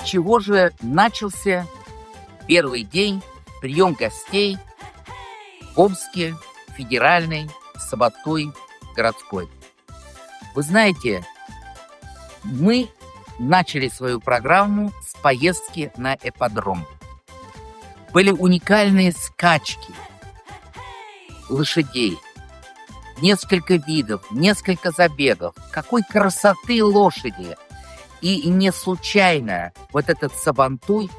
чего же начался первый день прием гостей в Омске, федеральный, Сабантуй городской. Вы знаете, мы начали свою программу с поездки на ипподром. Были уникальные скачки лошадей, несколько видов, несколько забегов. Какой красоты лошади! И не случайно вот этот Сабантуй,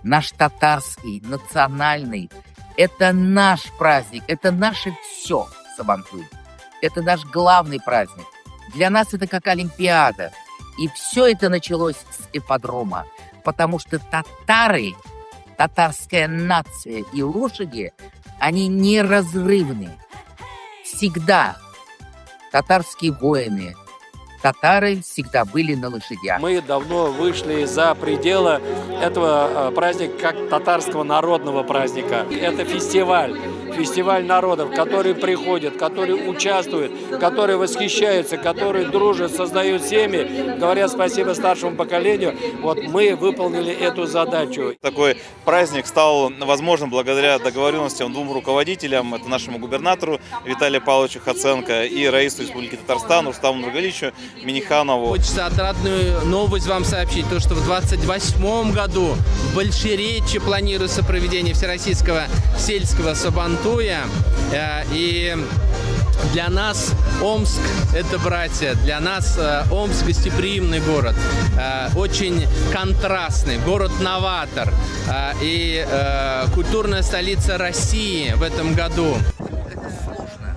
наш татарский, национальный, это наш праздник, это наше все, Сабантуй. Это наш главный праздник. Для нас это как Олимпиада. И все это началось с ипподрома, потому что татары, татарская нация и лошади, они неразрывны. Всегда татарские воины, татары всегда были на лошадях. Мы давно вышли за пределы этого праздника как татарского народного праздника. Это фестиваль народов, которые приходят, которые участвуют, которые восхищаются, которые дружат, создают семьи, говорят спасибо старшему поколению. Вот мы выполнили эту задачу. Такой праздник стал возможным благодаря договоренностям двум руководителям, это нашему губернатору Виталию Павловичу Хаценко и раису Республики Татарстан Рустаму Нургаличу Миниханову. Хочется отрадную новость вам сообщить, то, что в 2028 году в Большеречье планируется проведение Всероссийского сельского сабантуя. И для нас Омск – это братья, для нас Омск – гостеприимный город, очень контрастный, город-новатор и культурная столица России в этом году. Это сложно,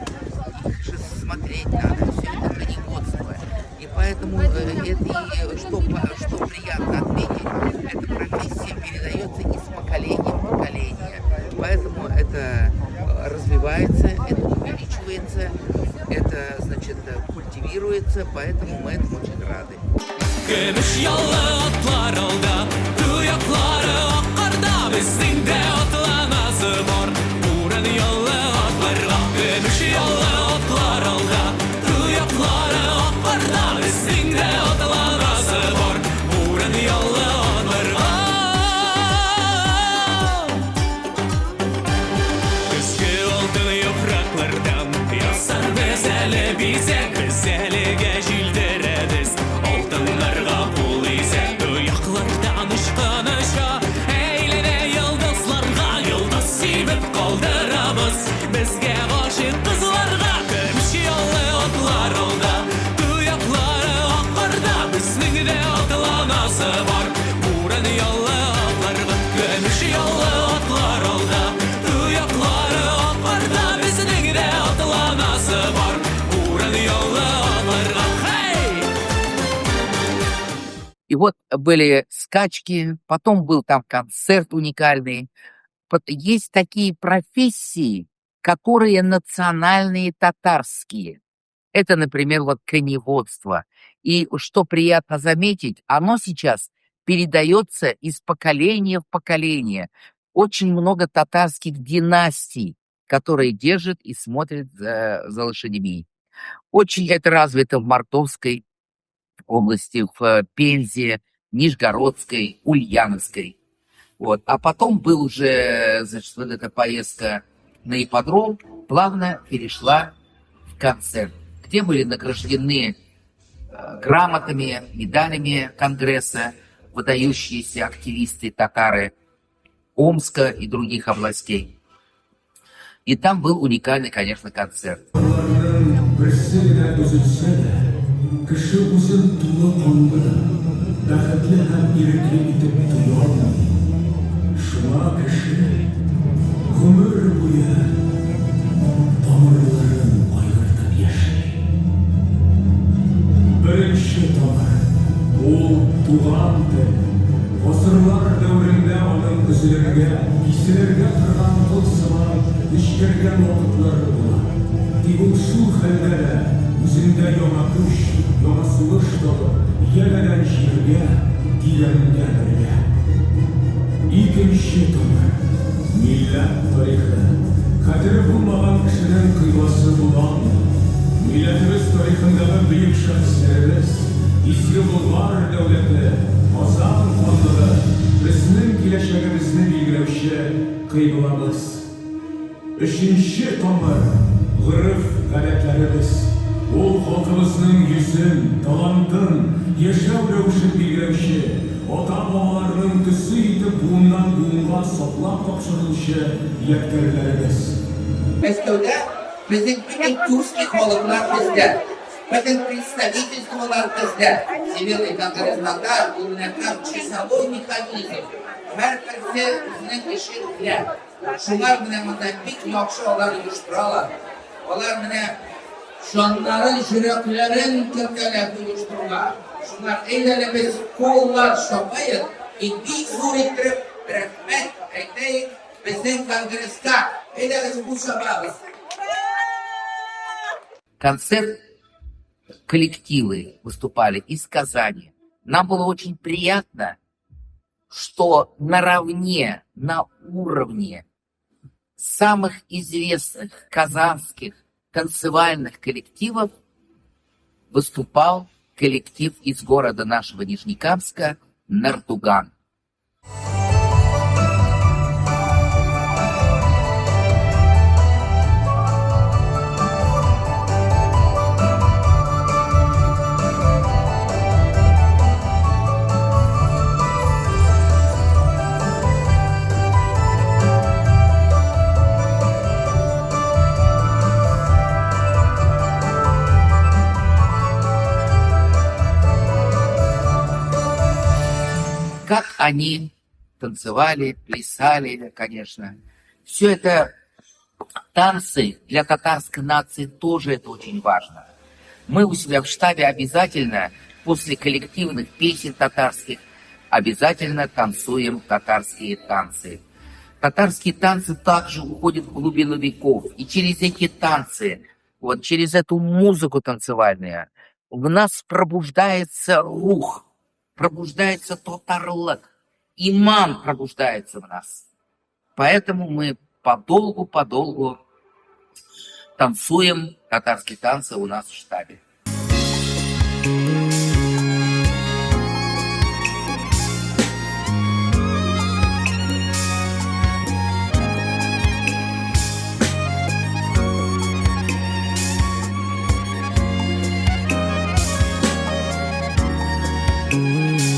смотреть надо, все это коневодство. И поэтому, что приятно отметить, эта профессия передается из поколения в поколение. Поэтому это развивается, это увеличивается, это, значит, культивируется, поэтому мы этому очень рады. И вот были скачки, потом был там концерт уникальный. Есть такие профессии, которые национальные татарские. Это, например, вот коневодство. И что приятно заметить, оно сейчас передается из поколения в поколение. Очень много татарских династий, которые держат и смотрят за лошадьми. Очень это развито в Мордовской области, в Пензе, Нижегородской, Ульяновской. Вот. А потом был уже, значит, вот эта поездка на ипподром, плавно перешла в концерт, где были награждены грамотами, медалями Конгресса выдающиеся активисты татары Омска и других областей. И там был уникальный, конечно, концерт. Кеше үзен тулы қонды, бақытлы һәм ирекле итеп тоя алмый. Шуңа кеше гомер буе тамырларын айгыртып яши. Беренче тамыр, ул туган тел. Гасырлар дәврендә аның үзләргә, исерергә торган тылсыман, нечкәргән вакытлары була. Тик ул шул хәлдә үзендә яңа көч, яңа сугыш табып, янәдән җиргә, тирәнгә бергә. Икенче тамыр, милләт тарихы. Кадере булмаган кешенең кыйбасы буламы? Милләтебез тарихындагы бөек шәхесләребез, изге Болгар дәүләте, Казан ханлыгы, kıyılamız. Üçüncü tamır, gırıf galetlerimiz. O halkımızın yüzün, talantın, yaşam rövüşün bilgilevşi. Ota-babalarının kısıydı bundan bunga saplap kapşırılışı yetkilerimiz. Мәскәүдә безнең bütün тульский халыклар бездә. Bütün представительстволар бездә. Сибирный конгресс-татар, губернатор, часовой механизм. Һәрберсе безнең эшен белә. Шулар менә монда бик яхшы алар оештыралар. Алар менә җаннарын, йөрәкләрен кертәләр оештыруга. Шулар әйләнеп без коллар шапаят, и бик зур итеп рәхмәт әйтәйек безнең конгресска. Концерт коллективы выступали из Казани. Нам было очень приятно, что наравне, на уровне самых известных казанских танцевальных коллективов выступал коллектив из города нашего Нижнекамска «Нардуган». Как они танцевали, плясали, конечно. Все это танцы для татарской нации тоже это очень важно. Мы у себя в штабе обязательно после коллективных песен татарских обязательно танцуем татарские танцы. Татарские танцы также уходят в глубину веков. И через эти танцы, вот через эту музыку танцевальную, в нас пробуждается рух. Пробуждается татарлык, иман пробуждается в нас. Поэтому мы подолгу танцуем татарские танцы у нас в штабе. Thank you.